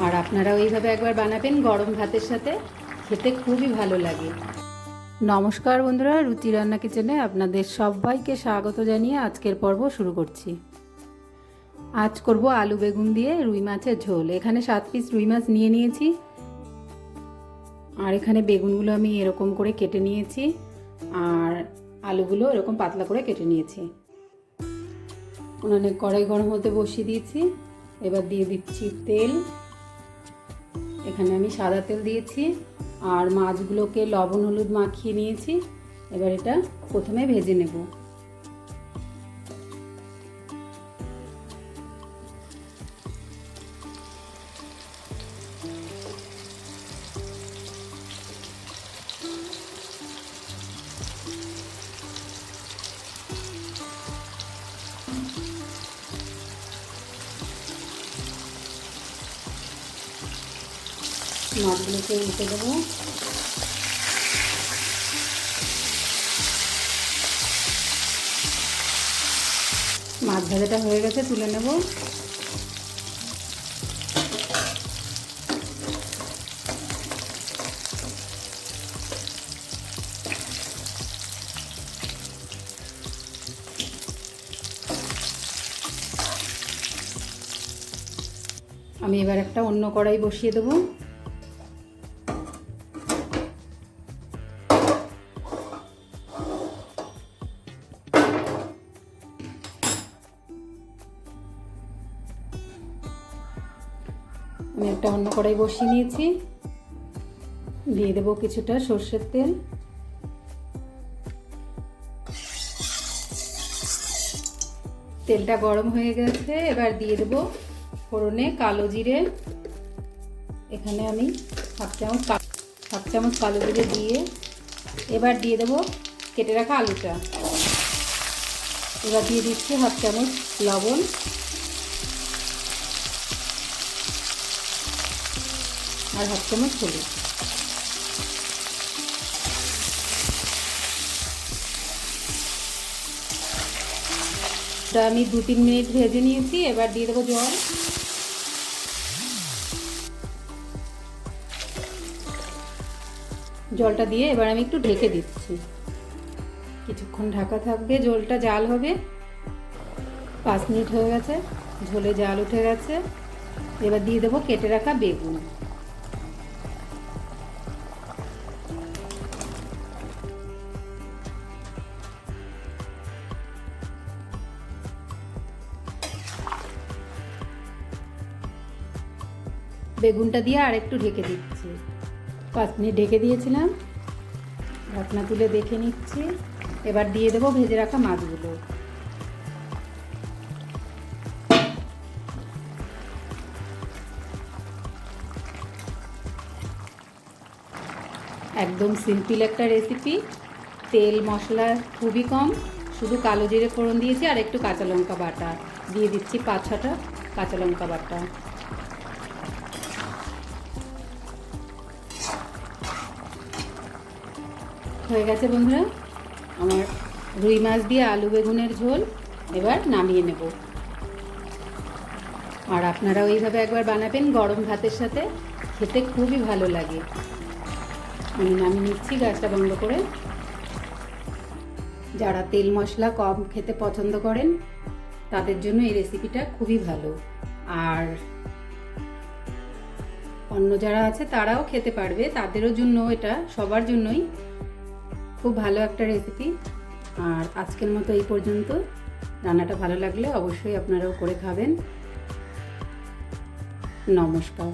আর আপনারাও এইভাবে একবার বানাবেন গরম ভাতের সাথে, খেতে খুবই ভালো লাগে। নমস্কার বন্ধুরা, রুচি রান্না কিচেনে আপনাদের সবাইকে স্বাগত জানিয়ে আজকের পর্ব শুরু করছি। আজ করব আলু বেগুন দিয়ে রুই মাছের ঝোল। এখানে 7 পিস রুই মাছ নিয়ে নিয়েছি, আর এখানে বেগুনগুলো আমি এরকম করে কেটে নিয়েছি, আর আলুগুলো এরকম পাতলা করে কেটে নিয়েছি। উনানে কড়াই গরম হতে বসিয়ে দিয়েছি। এবার দিয়ে দিচ্ছি তেল। এখানে আমি সাদা তেল দিয়েছি, আর মাছগুলোকে লবণ হলুদ মাখিয়ে নিয়েছি। এবার এটা প্রথমে ভেজে নেব। মাছগুলোকে উল্টে দেবো। মাছ ভাজাটা হয়ে গেছে, তুলে নেব। আমি এবার একটা অন্য কড়াই বসিয়ে দেবো। আমি একটা অন্য কড়াই বসিয়ে নিয়েছি। দিয়ে দেবো কিছুটা সর্ষের তেল। তেলটা গরম হয়ে গেছে, এবার দিয়ে দেবো ফোড়নে কালো জিরে। এখানে আমি হাফ চামচ কালো জিরে দিয়ে এবার দিয়ে দেবো কেটে রাখা আলুটা। এবার দিয়ে দিচ্ছি হাফ চামচ লবণ, আর হাফ চামচ হলুদ। আমি 2-3 মিনিট ভেজে নিয়েছি। এবার দিয়ে দেবো জল। জলটা দিয়ে এবার আমি একটু ঢেকে দিচ্ছি। কিছুক্ষণ ঢাকা থাকবে, ঝোলটা জাল হবে। 5 মিনিট হয়ে গেছে, ঝোলে জাল উঠে গেছে। এবার দিয়ে দেবো কেটে রাখা বেগুন। বেগুনটা দিয়ে আর একটু ঢেকে দিচ্ছি। 5 মিনিট ঢেকে দিয়েছিলাম, ঢাকনা তুলে দেখে নিচ্ছি। এবার দিয়ে দেবো ভেজে রাখা মাছগুলো। একদম সিম্পল একটা রেসিপি, তেল মশলা খুবই কম, শুধু কালো জিরে ফোড়ন দিয়েছি আর একটু কাঁচা লঙ্কা বাটা দিয়ে দিচ্ছি, 5-6টা কাঁচা লঙ্কা বাটা। হয়ে গেছে বন্ধুরা আমার রুই মাছ দিয়ে আলু বেগুনের ঝোল। এবার নামিয়ে নেব। আর আপনারাও এইভাবে একবার বানাবেন গরম ভাতের সাথে, খেতে খুবই ভালো লাগে। আমি নামিয়ে নিচ্ছি গ্যাসটা বন্ধ করে। যারা তেল মশলা কম খেতে পছন্দ করেন তাদের জন্য এই রেসিপিটা খুবই ভালো, আর অন্য যারা আছে তারাও খেতে পারবে, তাদেরও জন্য এটা সবার জন্যই খুব ভালো একটা রেসিপি। আর আজকের মতো এই পর্যন্ত। রান্নাটা ভালো লাগলে অবশ্যই আপনারাও করে খাবেন। নমস্কার।